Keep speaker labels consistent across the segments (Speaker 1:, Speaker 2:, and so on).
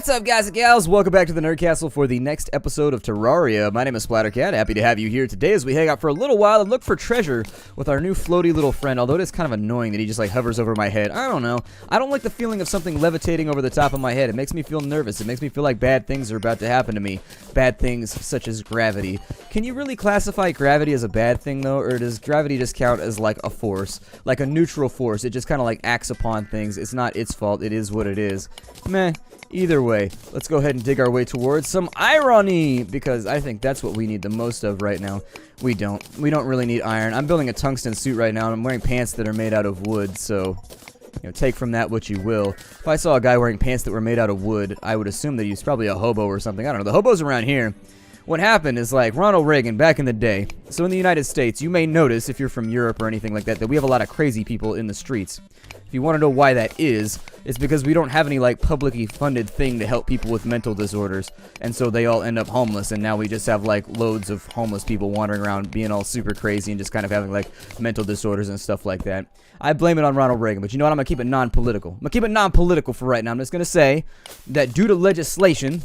Speaker 1: What's up, guys and gals? Welcome back to the Nerd Castle for the next episode of Terraria. My name is Splattercat. Happy to have you here today as we hang out for a little while and look for treasure with our new floaty little friend, although it is kind of annoying that he just like hovers over my head. I don't know. I don't like the feeling of something levitating over the top of my head. It makes me feel nervous. It makes me feel like bad things are about to happen to me. Bad things such as gravity. Can you really classify gravity as a bad thing, though? Or does gravity just count as like a force? Like a neutral force. It just kind of like acts upon things. It's not its fault. It is what it is. Meh. Either way, let's go ahead and dig our way towards some irony, because I think that's what we need the most of right now. We don't really need iron. I'm building a tungsten suit right now, and I'm wearing pants that are made out of wood, so, take from that what you will. If I saw a guy wearing pants that were made out of wood, I would assume that he was probably a hobo or something. I don't know. The hobos around here, what happened is like Ronald Reagan back in the day. So in the United States, you may notice, if you're from Europe or anything like that, that we have a lot of crazy people in the streets. If you want to know why that is, it's because we don't have any like publicly funded thing to help people with mental disorders, and so they all end up homeless, and now we just have like loads of homeless people wandering around being all super crazy and just kind of having like mental disorders and stuff like that. I blame it on Ronald Reagan, but you know what? I'm going to keep it non-political. I'm going to keep it non-political for right now. I'm just going to say that due to legislation,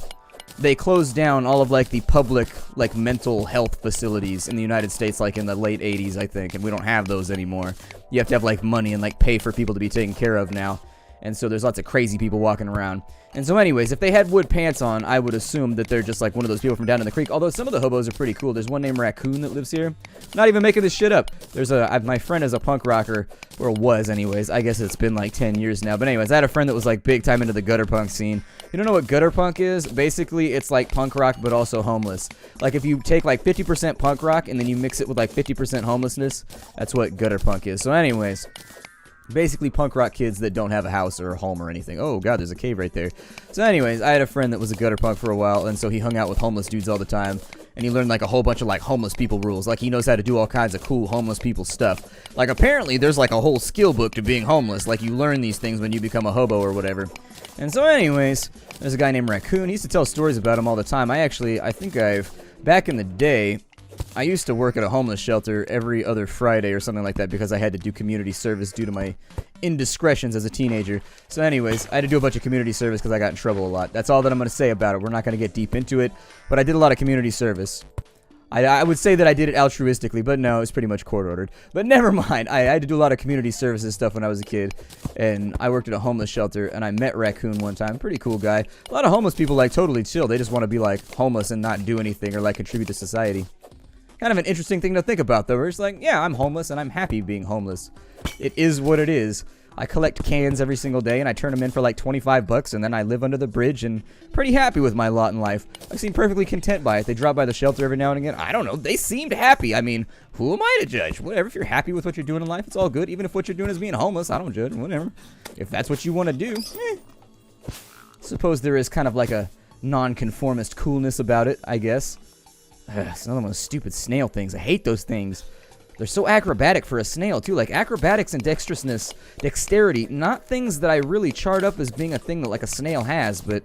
Speaker 1: they closed down all of like the public like mental health facilities in the United States like in the late 80s, I think, and we don't have those anymore. You have to have like money and like pay for people to be taken care of now. And so there's lots of crazy people walking around. And so anyways, if they had wood pants on, I would assume that they're just like one of those people from down in the creek. Although some of the hobos are pretty cool. There's one named Raccoon that lives here. Not even making this shit up. There's my friend is a punk rocker, or was anyways. I guess it's been like 10 years now. But anyways, I had a friend that was like big time into the gutter punk scene. You don't know what gutter punk is? Basically, it's like punk rock, but also homeless. Like if you take like 50% punk rock and then you mix it with like 50% homelessness, that's what gutter punk is. So anyways, basically punk rock kids that don't have a house or a home or anything. Oh god, there's a cave right there. So anyways, I had a friend that was a gutter punk for a while, and so he hung out with homeless dudes all the time, and he learned like a whole bunch of like homeless people rules. Like he knows how to do all kinds of cool homeless people stuff. Like apparently there's like a whole skill book to being homeless. Like you learn these things when you become a hobo or whatever. And so anyways, there's a guy named Raccoon. He used to tell stories about him all the time. I think back in the day, I used to work at a homeless shelter every other Friday or something like that because I had to do community service due to my indiscretions as a teenager. So anyways, I had to do a bunch of community service because I got in trouble a lot. That's all that I'm going to say about it. We're not going to get deep into it, but I did a lot of community service. I would say that I did it altruistically, but no, it's pretty much court-ordered. But never mind. I had to do a lot of community service and stuff when I was a kid, and I worked at a homeless shelter, and I met Raccoon one time. Pretty cool guy. A lot of homeless people, like, totally chill. They just want to be, like, homeless and not do anything or, like, contribute to society. Kind of an interesting thing to think about, though. Where it's like, yeah, I'm homeless, and I'm happy being homeless. It is what it is. I collect cans every single day, and I turn them in for like 25 bucks, and then I live under the bridge, and pretty happy with my lot in life. I seem perfectly content by it. They drop by the shelter every now and again. I don't know. They seemed happy. I mean, who am I to judge? Whatever. If you're happy with what you're doing in life, it's all good. Even if what you're doing is being homeless, I don't judge. Whatever. If that's what you want to do, Suppose there is kind of like a non-conformist coolness about it, I guess. It's another one of those stupid snail things. I hate those things. They're so acrobatic for a snail, too. Like, acrobatics and dexterity, not things that I really chart up as being a thing that, like, a snail has, but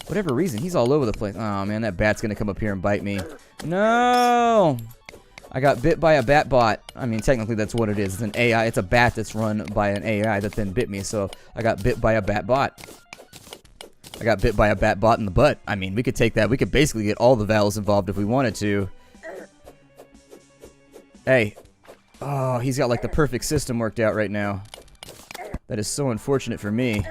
Speaker 1: whatever reason, he's all over the place. Oh, man, that bat's gonna come up here and bite me. No! I got bit by a bat bot. I mean, technically, that's what it is. It's an AI. It's a bat that's run by an AI that then bit me, so I got bit by a bat bot. I got bit by a bat bot in the butt. I mean, we could take that. We could basically get all the vowels involved if we wanted to. Hey. Oh, he's got like the perfect system worked out right now. That is so unfortunate for me.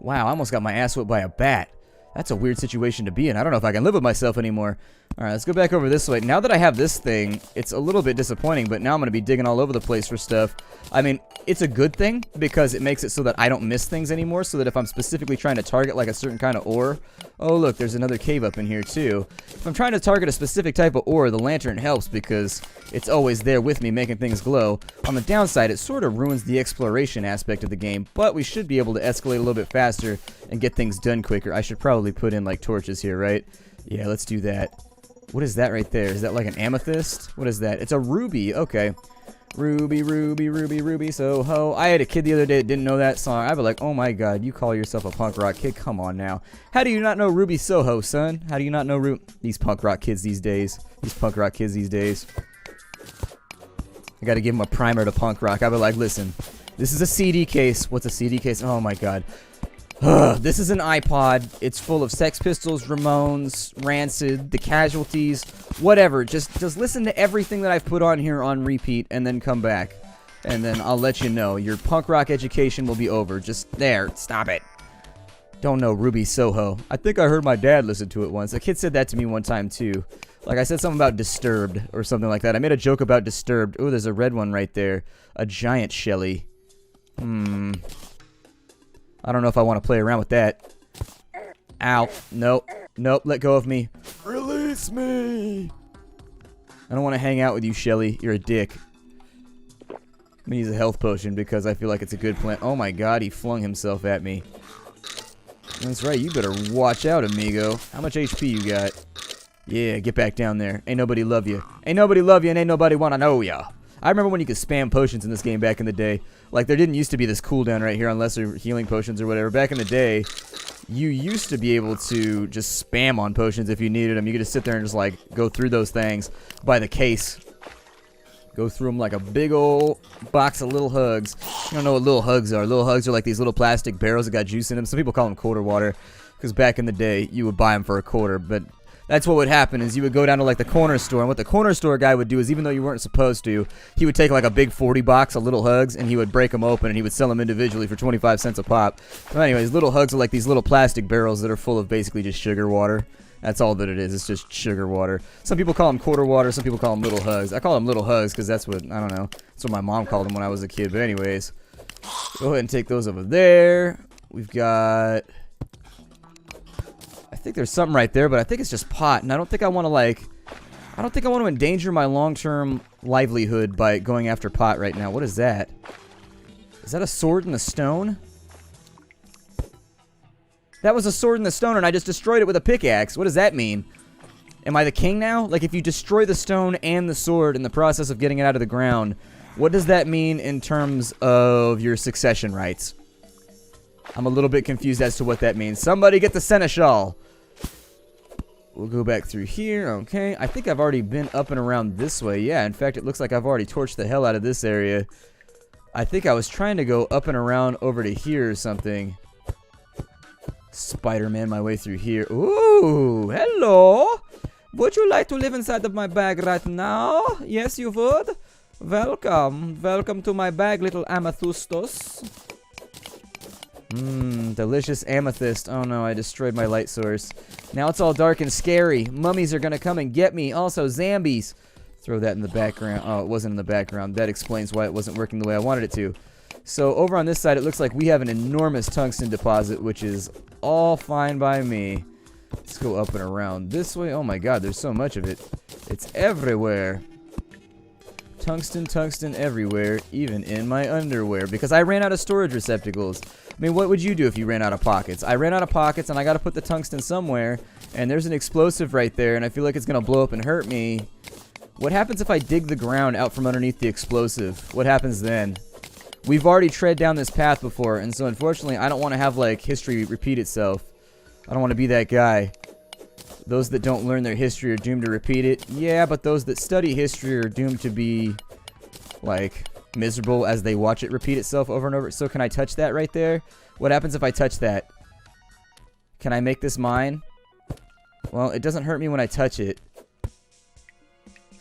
Speaker 1: Wow, I almost got my ass whipped by a bat. That's a weird situation to be in. I don't know if I can live with myself anymore. Alright, let's go back over this way. Now that I have this thing, it's a little bit disappointing, but now I'm going to be digging all over the place for stuff. I mean, it's a good thing because it makes it so that I don't miss things anymore, so that if I'm specifically trying to target like a certain kind of ore... Oh, look, there's another cave up in here, too. If I'm trying to target a specific type of ore, the lantern helps because it's always there with me making things glow. On the downside, it sort of ruins the exploration aspect of the game, but we should be able to escalate a little bit faster and get things done quicker. I should probably put in, like, torches here, right? Yeah, let's do that. What is that right there? Is that like an amethyst? What is that? It's a ruby. Okay. Ruby, ruby, ruby, ruby, so-ho. I had a kid the other day that didn't know that song. I'd be like, oh my god, you call yourself a punk rock kid? Come on now. How do you not know Ruby Soho, son? How do you not know these punk rock kids these days? These punk rock kids these days. I gotta give them a primer to punk rock. I'd be like, listen, this is a CD case. What's a CD case? Oh my god. This is an iPod. It's full of Sex Pistols, Ramones, Rancid, The Casualties, whatever. Just listen to everything that I've put on here on repeat and then come back. And then I'll let you know. Your punk rock education will be over. Just there. Stop it. Don't know Ruby Soho. I think I heard my dad listen to it once. A kid said that to me one time too. Like I said something about Disturbed or something like that. I made a joke about Disturbed. Oh, there's a red one right there. A giant Shelly. I don't know if I want to play around with that. Ow. Nope. Nope. Let go of me. Release me. I don't want to hang out with you, Shelly. You're a dick. I'm gonna use a health potion because I feel like it's a good plan. Oh my god, he flung himself at me. That's right, you better watch out, amigo. How much HP you got? Yeah, get back down there. Ain't nobody love you. Ain't nobody love you and ain't nobody wanna know ya. I remember when you could spam potions in this game back in the day. Like, there didn't used to be this cooldown right here on lesser healing potions or whatever. Back in the day, you used to be able to just spam on potions if you needed them. You could just sit there and just, like, go through those things by the case. Go through them like a big old box of little hugs. You don't know what little hugs are. Little hugs are like these little plastic barrels that got juice in them. Some people call them quarter water because back in the day, you would buy them for a quarter. But that's what would happen is you would go down to like the corner store. And what the corner store guy would do is even though you weren't supposed to, he would take like a big 40 box of little hugs and he would break them open and he would sell them individually for 25 cents a pop. So anyways, little hugs are like these little plastic barrels that are full of basically just sugar water. That's all that it is. It's just sugar water. Some people call them quarter water. Some people call them little hugs. I call them little hugs because that's what, I don't know. That's what my mom called them when I was a kid. But anyways, go ahead and take those over there. We've got, I think there's something right there, but I think it's just pot. And I don't think I want to like, I don't think I want to endanger my long-term livelihood by going after pot right now. What is that? Is that a sword in the stone? That was a sword in the stone, and I just destroyed it with a pickaxe. What does that mean? Am I the king now? Like, if you destroy the stone and the sword in the process of getting it out of the ground, what does that mean in terms of your succession rights? I'm a little bit confused as to what that means. Somebody get the seneschal. We'll go back through here. Okay. I think I've already been up and around this way. Yeah, in fact, it looks like I've already torched the hell out of this area. I think I was trying to go up and around over to here or something. Spider-Man my way through here. Ooh, hello. Would you like to live inside of my bag right now? Yes, you would. Welcome. Welcome to my bag, little amethystos. Delicious amethyst. Oh no, I destroyed my light source. Now it's all dark and scary. Mummies are gonna come and get me. Also, zombies. Throw that in the background. Oh, it wasn't in the background. That explains why it wasn't working the way I wanted it to. So over on this side, it looks like we have an enormous tungsten deposit, which is all fine by me. Let's go up and around this way. Oh my god, there's so much of it. It's everywhere. Tungsten, tungsten everywhere, even in my underwear, because I ran out of storage receptacles. I mean, what would you do if you ran out of pockets? I ran out of pockets, and I gotta put the tungsten somewhere, and there's an explosive right there, and I feel like it's gonna blow up and hurt me. What happens if I dig the ground out from underneath the explosive? What happens then? We've already tread down this path before, and so unfortunately, I don't want to have, like, history repeat itself. I don't want to be that guy. Those that don't learn their history are doomed to repeat it. Yeah, but those that study history are doomed to be, like, miserable as they watch it repeat itself over and over. So can I touch that right there? What happens if I touch that? Can I make this mine? Well, it doesn't hurt me when I touch it.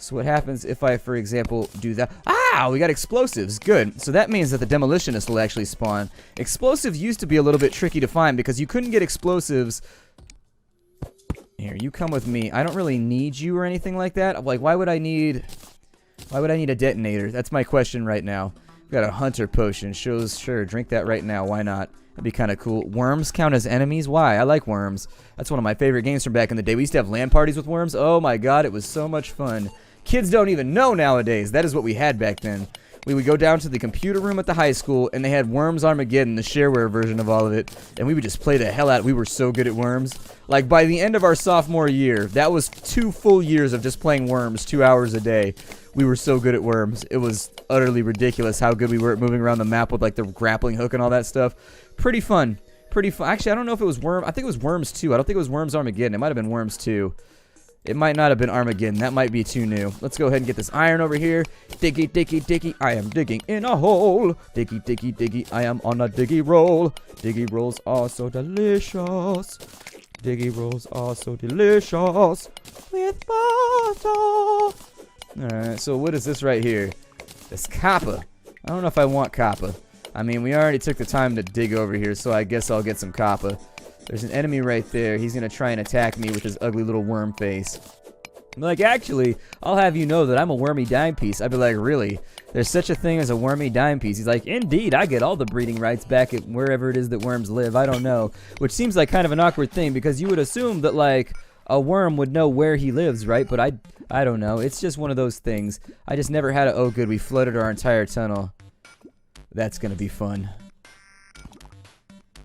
Speaker 1: So what happens if I, for example, do that? Ah, we got explosives. Good. So that means that the demolitionist will actually spawn. Explosives used to be a little bit tricky to find because you couldn't get explosives. Here, you come with me. I don't really need you or anything like that. Like, why would I need a detonator? That's my question right now. We've got a hunter potion. Sure, drink that right now. Why not? That'd be kind of cool. Worms count as enemies? Why? I like worms. That's one of my favorite games from back in the day. We used to have LAN parties with worms. Oh my god, it was so much fun. Kids don't even know nowadays. That is what we had back then. We would go down to the computer room at the high school, and they had Worms Armageddon, the shareware version of all of it, and we would just play the hell out. We were so good at Worms. Like, by the end of our sophomore year, that was 2 full years of just playing Worms 2 hours a day. We were so good at Worms. It was utterly ridiculous how good we were at moving around the map with, like, the grappling hook and all that stuff. Pretty fun. Pretty fun. Actually, I don't know if it was Worms. I think it was Worms 2. I don't think it was Worms Armageddon. It might have been Worms 2. It might not have been Armageddon. That might be too new. Let's go ahead and get this iron over here. Diggy, diggy, diggy. I am digging in a hole. Diggy, diggy, diggy. I am on a diggy roll. Diggy rolls are so delicious. Diggy rolls are so delicious. With butter. Alright, so what is this right here? This copper. I don't know if I want copper. I mean, we already took the time to dig over here, so I guess I'll get some copper. There's an enemy right there. He's going to try and attack me with his ugly little worm face. Like, actually, I'll have you know that I'm a wormy dime piece. I'd be like, really? There's such a thing as a wormy dime piece? He's like, indeed, I get all the breeding rights back at wherever it is that worms live. I don't know. Which seems like kind of an awkward thing, because you would assume that, like, a worm would know where he lives, right? But I don't know. It's just one of those things. I just never had a, oh good, we flooded our entire tunnel. That's going to be fun.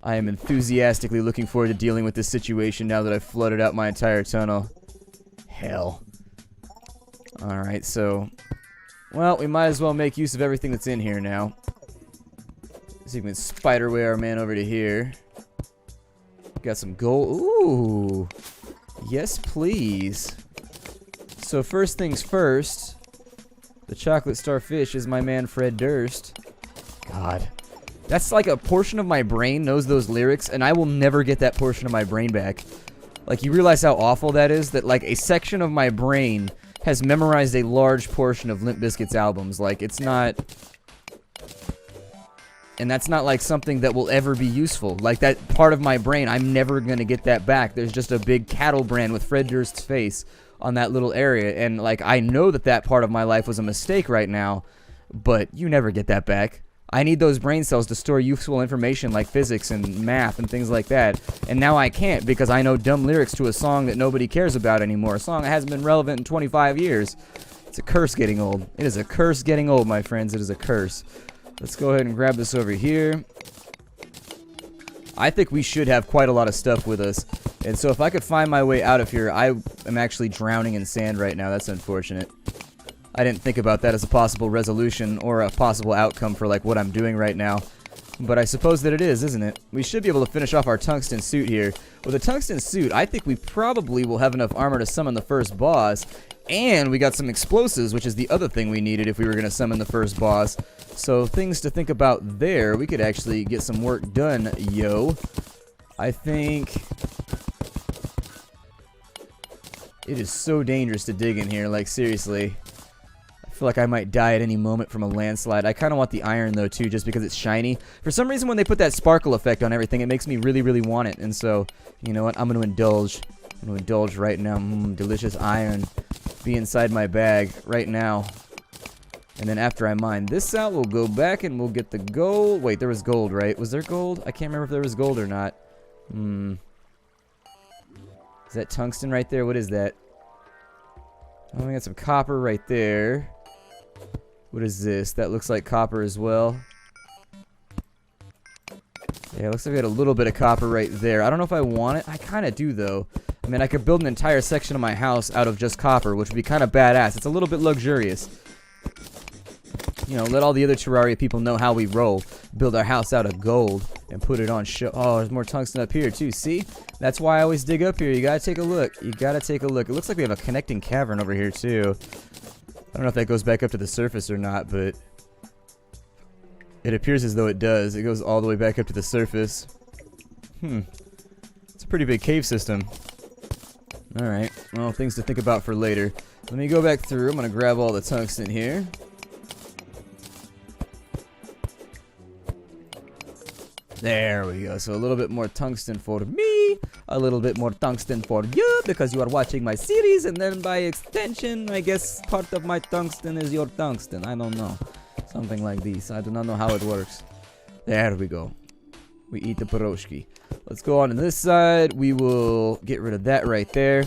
Speaker 1: I am enthusiastically looking forward to dealing with this situation now that I've flooded out my entire tunnel. Hell. Alright, so... well, we might as well make use of everything that's in here now. So you can spiderway our man over to here. Got some gold. Ooh! Yes, please. So first things first, the chocolate starfish is my man Fred Durst. God. That's like a portion of my brain knows those lyrics, and I will never get that portion of my brain back. Like, you realize how awful that is? That, like, a section of my brain has memorized a large portion of Limp Bizkit's albums. Like, it's not... and that's not, like, something that will ever be useful. Like, that part of my brain, I'm never gonna get that back. There's just a big cattle brand with Fred Durst's face on that little area. And, like, I know that that part of my life was a mistake right now, but you never get that back. I need those brain cells to store useful information like physics and math and things like that. And now I can't because I know dumb lyrics to a song that nobody cares about anymore. A song that hasn't been relevant in 25 years. It's a curse getting old. It is a curse getting old, my friends. It is a curse. Let's go ahead and grab this over here. I think we should have quite a lot of stuff with us. And so if I could find my way out of here, I am actually drowning in sand right now. That's unfortunate. I didn't think about that as a possible resolution or a possible outcome for like what I'm doing right now. But I suppose that it is, isn't it? We should be able to finish off our tungsten suit here. With a tungsten suit, I think we probably will have enough armor to summon the first boss. And we got some explosives, which is the other thing we needed if we were going to summon the first boss. So things to think about there. We could actually get some work done, yo. I think... it is so dangerous to dig in here, like seriously. I feel like I might die at any moment from a landslide. I kind of want the iron, though, too, just because it's shiny. For some reason, when they put that sparkle effect on everything, it makes me really, really want it. And so, you know what? I'm going to indulge. I'm going to indulge right now. Delicious iron. Be inside my bag right now. And then after I mine this out, we'll go back and we'll get the gold. Wait, there was gold, right? Was there gold? I can't remember if there was gold or not. Is that tungsten right there? What is that? Oh, we got some copper right there. What is this? That looks like copper as well. Yeah, it looks like we had a little bit of copper right there. I don't know if I want it. I kind of do, though. I mean, I could build an entire section of my house out of just copper, which would be kind of badass. It's a little bit luxurious. You know, let all the other Terraria people know how we roll. Build our house out of gold and put it on show. Oh, there's more tungsten up here, too. See? That's why I always dig up here. You gotta take a look. You gotta take a look. It looks like we have a connecting cavern over here, too. I don't know if that goes back up to the surface or not, but... it appears as though it does. It goes all the way back up to the surface. It's a pretty big cave system. Alright. Well, things to think about for later. Let me go back through. I'm gonna grab all the tungsten here. There we go. So a little bit more tungsten for me, a little bit more tungsten for you, because you are watching my series, and then by extension, I guess part of my tungsten is your tungsten. I don't know. Something like this. I do not know how it works. There we go. We eat the pierogi. Let's go on to this side. We will get rid of that right there.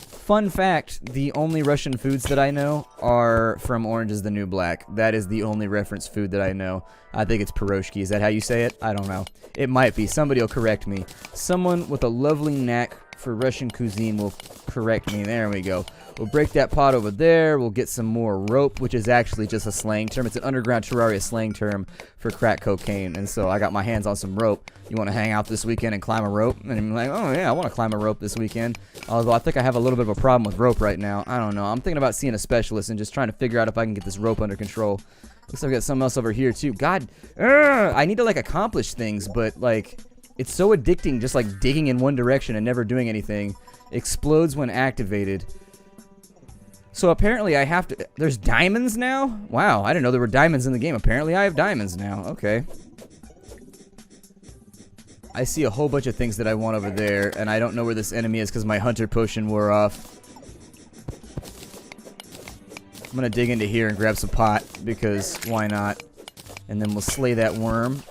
Speaker 1: Fun fact, the only Russian foods that I know are from Orange is the New Black. That is the only reference food that I know. I think it's pierogi. Is that how you say it? I don't know. It might be. Somebody will correct me. Someone with a lovely knack for Russian cuisine will correct me. There we go. We'll break that pot over there. We'll get some more rope, which is actually just a slang term. It's an underground Terraria slang term for crack cocaine. And so I got my hands on some rope. You want to hang out this weekend and climb a rope? And I'm like, oh yeah, I want to climb a rope this weekend. Although I think I have a little bit of a problem with rope right now. I don't know. I'm thinking about seeing a specialist and just trying to figure out if I can get this rope under control. Looks like I've got something else over here too. God, I need to like accomplish things, but like it's so addicting just like digging in one direction and never doing anything. Explodes when activated. So apparently I have to... There's diamonds now? Wow, I didn't know there were diamonds in the game. Apparently I have diamonds now. Okay. I see a whole bunch of things that I want over there, and I don't know where this enemy is because my hunter potion wore off. I'm going to dig into here and grab some pot, because why not? And then we'll slay that worm.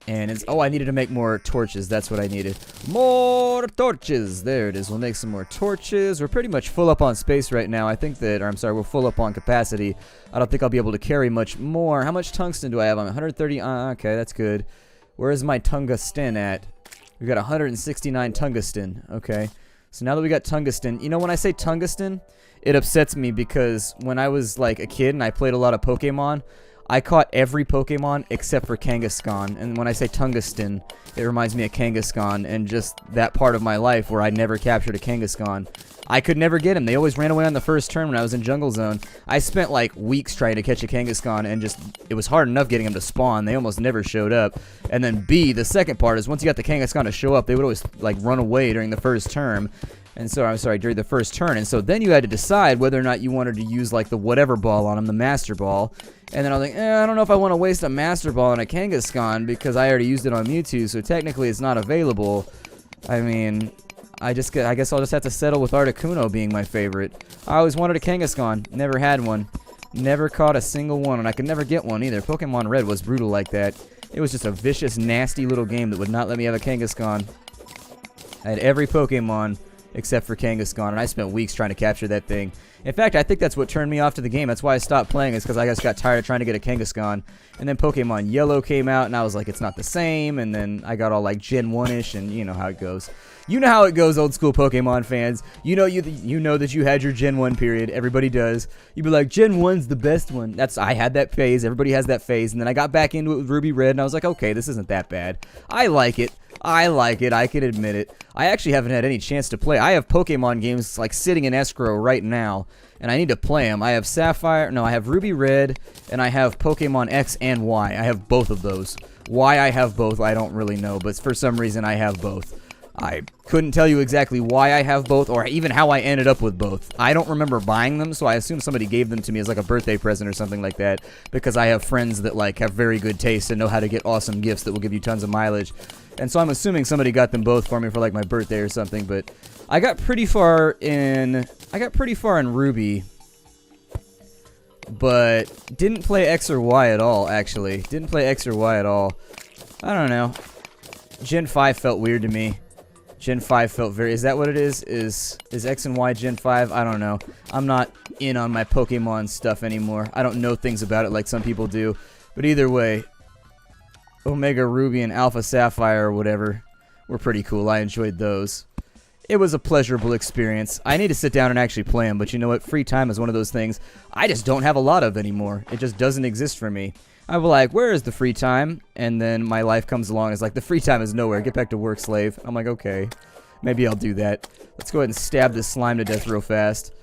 Speaker 1: And it's... Oh, I needed to make more torches. That's what I needed. More torches! There it is. We'll make some more torches. We're pretty much full up on space right now. I think that... Or I'm sorry, we're full up on capacity. I don't think I'll be able to carry much more. How much tungsten do I have? I'm 130... okay, that's good. Where is my tungsten at? We've got 169 tungsten. Okay. So now that we got tungsten... You know, when I say tungsten, it upsets me because when I was, like, a kid and I played a lot of Pokemon... I caught every Pokemon except for Kangaskhan, and when I say tungsten, it reminds me of Kangaskhan and just that part of my life where I never captured a Kangaskhan. I could never get him. They always ran away on the first turn when I was in Jungle Zone. I spent like weeks trying to catch a Kangaskhan and just, it was hard enough getting them to spawn. They almost never showed up. And then B, the second part is once you got the Kangaskhan to show up, they would always like run away during the first term. And so, I'm sorry, during the first turn. And so then you had to decide whether or not you wanted to use like the whatever ball on him, the Master Ball. And then I was like, I don't know if I want to waste a Master Ball on a Kangaskhan because I already used it on Mewtwo, so technically it's not available. I mean, I guess I'll just have to settle with Articuno being my favorite. I always wanted a Kangaskhan, never had one. Never caught a single one, and I could never get one either. Pokemon Red was brutal like that. It was just a vicious, nasty little game that would not let me have a Kangaskhan. I had every Pokemon except for Kangaskhan, and I spent weeks trying to capture that thing. In fact, I think that's what turned me off to the game. That's why I stopped playing, is because I just got tired of trying to get a Kangaskhan. And then Pokemon Yellow came out, and I was like, it's not the same. And then I got all like Gen 1-ish, and you know how it goes. You know how it goes, old school Pokemon fans. You know that you had your Gen 1 period. Everybody does. You'd be like, Gen 1's the best one. I had that phase. Everybody has that phase. And then I got back into it with Ruby Red, and I was like, okay, this isn't that bad. I like it. I like it. I can admit it. I actually haven't had any chance to play. I have Pokemon games like sitting in escrow right now, and I need to play them. I have I have Ruby Red, and I have Pokemon X and Y. I have both of those. Why I have both, I don't really know, but for some reason I have both. I couldn't tell you exactly why I have both, or even how I ended up with both. I don't remember buying them, so I assume somebody gave them to me as like a birthday present or something like that, because I have friends that like have very good taste and know how to get awesome gifts that will give you tons of mileage. And so I'm assuming somebody got them both for me for like my birthday or something, but I got pretty far in Ruby, but didn't play X or Y at all, actually. Didn't play X or Y at all. I don't know. Gen 5 felt weird to me. Gen 5 felt very... Is that what it is? Is X and Y Gen 5? I don't know. I'm not in on my Pokemon stuff anymore. I don't know things about it like some people do. But either way, Omega Ruby and Alpha Sapphire or whatever were pretty cool. I enjoyed those. It was a pleasurable experience. I need to sit down and actually play them, but you know what? Free time is one of those things I just don't have a lot of anymore. It just doesn't exist for me. I'm like, where is the free time? And then my life comes along. It's like, the free time is nowhere. Get back to work, slave. I'm like, okay. Maybe I'll do that. Let's go ahead and stab this slime to death real fast.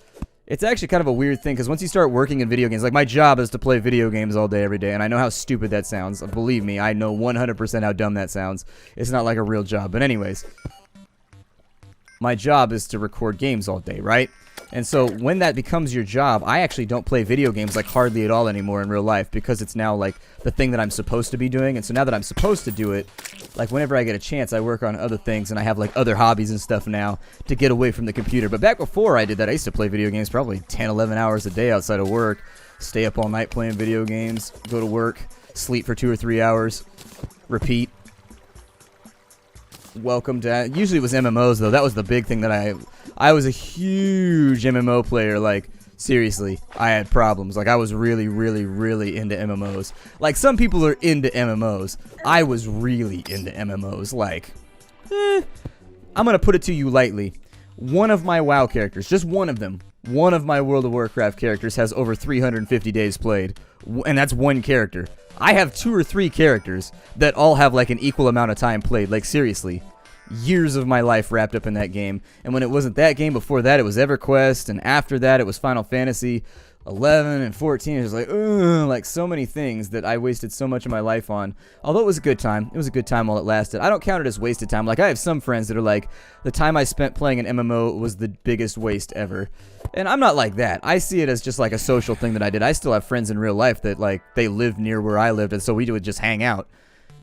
Speaker 1: It's actually kind of a weird thing, because once you start working in video games, like my job is to play video games all day, every day, and I know how stupid that sounds. Believe me, I know 100% how dumb that sounds. It's not like a real job. But anyways, my job is to record games all day, right? And so when that becomes your job, I actually don't play video games like hardly at all anymore in real life, because it's now like the thing that I'm supposed to be doing. And so now that I'm supposed to do it, like whenever I get a chance, I work on other things, and I have like other hobbies and stuff now to get away from the computer. But back before I did that, I used to play video games probably 10, 11 hours a day outside of work, stay up all night playing video games, go to work, sleep for 2 or 3 hours, repeat. Welcome to... Usually it was MMOs, though. That was the big thing that I was a huge MMO player. Like, seriously, I had problems. Like, I was really, really, really into MMOs. Like, some people are into MMOs. I was really into MMOs. Like, I'm going to put it to you lightly. One of my WoW characters, just one of them, one of my World of Warcraft characters has over 350 days played. And that's one character. I have 2 or 3 characters that all have like an equal amount of time played. Like seriously. Years of my life wrapped up in that game. And when it wasn't that game, before that it was EverQuest. And after that it was Final Fantasy 11 and 14. It was like so many things that I wasted so much of my life on. Although it was a good time. It was a good time while it lasted. I don't count it as wasted time. Like I have some friends that are like, the time I spent playing an MMO was the biggest waste ever. And I'm not like that. I see it as just like a social thing that I did. I still have friends in real life that like, they lived near where I lived, and so we would just hang out.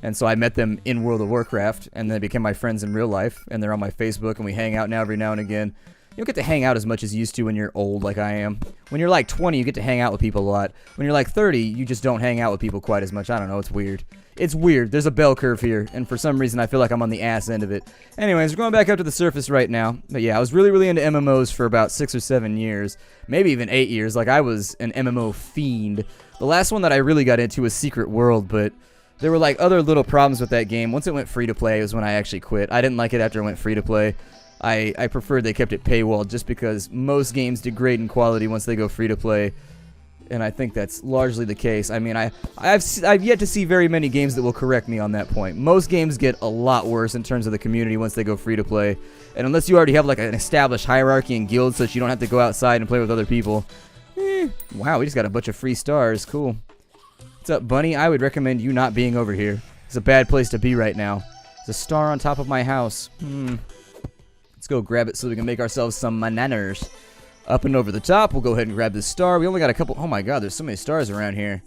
Speaker 1: And so I met them in World of Warcraft, and they became my friends in real life, and they're on my Facebook, and we hang out now every now and again. You don't get to hang out as much as you used to when you're old like I am. When you're like 20, you get to hang out with people a lot. When you're like 30, you just don't hang out with people quite as much. I don't know, it's weird. It's weird. There's a bell curve here, and for some reason I feel like I'm on the ass end of it. Anyways, we're going back up to the surface right now. But yeah, I was really into MMOs for about 6 or 7 years. Maybe even 8 years. Like, I was an MMO fiend. The last one that I really got into was Secret World, but there were like other little problems with that game. Once it went free to play was when I actually quit. I didn't like it after it went free to play. I preferred they kept it paywalled just because most games degrade in quality once they go free to play, and I think that's largely the case. I mean, I've yet to see very many games that will correct me on that point. Most games get a lot worse in terms of the community once they go free to play, and unless you already have like an established hierarchy and guilds so that you don't have to go outside and play with other people. Wow, we just got a bunch of free stars. Cool. What's up, Bunny? I would recommend you not being over here. It's a bad place to be right now. There's a star on top of my house. Let's go grab it so we can make ourselves some bananas. Up and over the top, we'll go ahead and grab this star. We only got a couple. Oh my god, there's so many stars around here.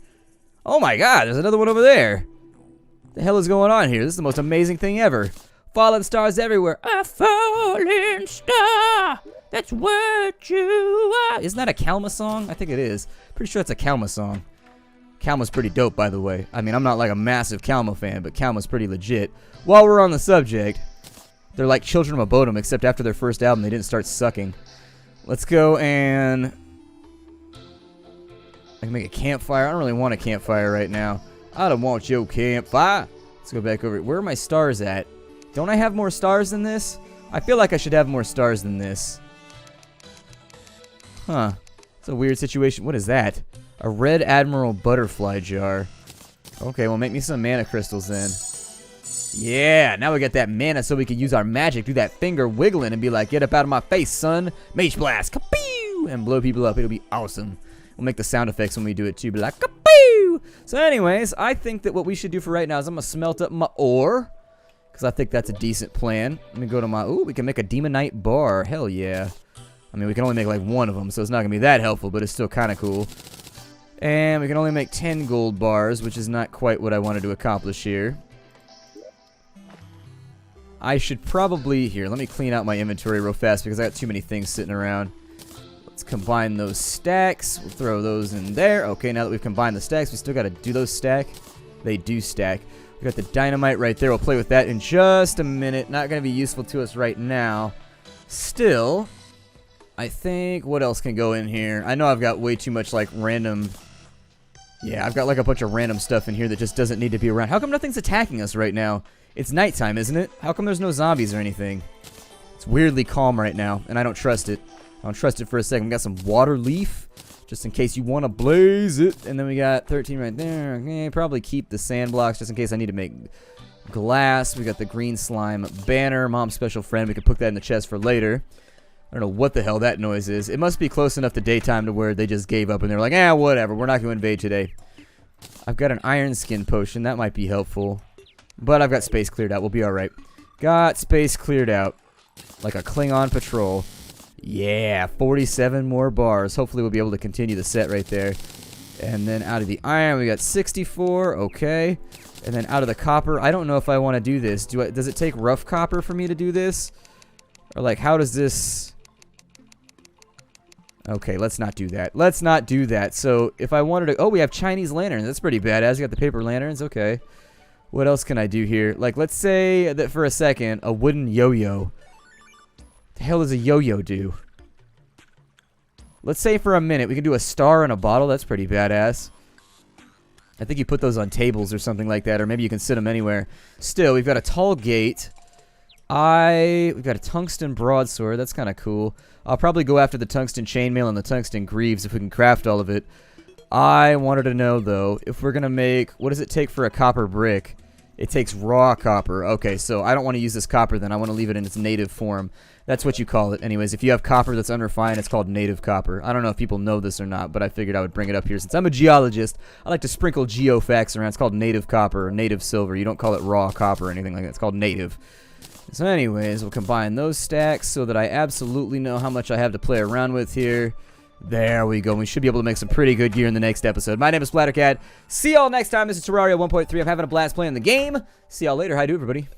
Speaker 1: Oh my god, there's another one over there. What the hell is going on here? This is the most amazing thing ever. Falling stars everywhere. A falling star, that's what you are. Isn't that a Kalma song? I think it is. Pretty sure it's a Kalma song. Kalma's pretty dope, by the way. I mean, I'm not like a massive Kalma fan, but Kalma's pretty legit. While we're on the subject, they're like Children of Bodom, except after their first album, they didn't start sucking. Let's go and I can make a campfire. I don't really want a campfire right now. I don't want your campfire. Let's go back over. Where are my stars at? Don't I have more stars than this? I feel like I should have more stars than this. Huh. It's a weird situation. What is that? A red Admiral butterfly jar. Okay, well, make me some mana crystals then. Yeah, now we got that mana so we can use our magic, do that finger wiggling and be like, get up out of my face, son. Mage blast, kapew, and blow people up. It'll be awesome. We'll make the sound effects when we do it too, be like, kapew. So anyways, I think that what we should do for right now is I'm going to smelt up my ore, because I think that's a decent plan. Let me go to my, ooh, we can make a demonite bar. Hell yeah. I mean, we can only make like one of them, so it's not going to be that helpful, but it's still kind of cool. And we can only make 10 gold bars, which is not quite what I wanted to accomplish here. I should probably, here, let me clean out my inventory real fast because I got too many things sitting around. Let's combine those stacks. We'll throw those in there. Okay, now that we've combined the stacks, we still got to do those stack. They do stack. We got the dynamite right there. We'll play with that in just a minute. Not going to be useful to us right now. Still, I think, what else can go in here? I know I've got way too much, like, random... Yeah, I've got, like, a bunch of random stuff in here that just doesn't need to be around. How come nothing's attacking us right now? It's nighttime, isn't it? How come there's no zombies or anything? It's weirdly calm right now, and I don't trust it. I don't trust it for a second. We got some water leaf, just in case you want to blaze it. And then we got 13 right there. Okay, probably keep the sand blocks just in case I need to make glass. We got the green slime banner, mom's special friend. We can put that in the chest for later. I don't know what the hell that noise is. It must be close enough to daytime to where they just gave up and they're like, whatever, we're not going to invade today. I've got an iron skin potion. That might be helpful. But I've got space cleared out. We'll be alright. Got space cleared out. Like a Klingon patrol. Yeah, 47 more bars. Hopefully we'll be able to continue the set right there. And then out of the iron, we got 64. Okay. And then out of the copper, I don't know if I want to do this. Does it take rough copper for me to do this? Or like, how does this... Okay, let's not do that. Let's not do that. So, if I wanted to... Oh, we have Chinese lanterns. That's pretty badass. We got the paper lanterns. Okay. What else can I do here? Like, let's say that for a second, a wooden yo-yo. The hell does a yo-yo do? Let's say for a minute we can do a star in a bottle. That's pretty badass. I think you put those on tables or something like that, or maybe you can sit them anywhere. Still, we've got a tall gate. We got a tungsten broadsword. That's kind of cool. I'll probably go after the tungsten chainmail and the tungsten greaves if we can craft all of it. I wanted to know, though, if we're going to make... What does it take for a copper brick? It takes raw copper. Okay, so I don't want to use this copper then. I want to leave it in its native form. That's what you call it. Anyways, if you have copper that's unrefined, it's called native copper. I don't know if people know this or not, but I figured I would bring it up here. Since I'm a geologist, I like to sprinkle geo facts around. It's called native copper or native silver. You don't call it raw copper or anything like that. It's called native. So anyways, we'll combine those stacks so that I absolutely know how much I have to play around with here. There we go. We should be able to make some pretty good gear in the next episode. My name is Splattercat. See y'all next time. This is Terraria 1.3. I'm having a blast playing the game. See y'all later. How do, everybody?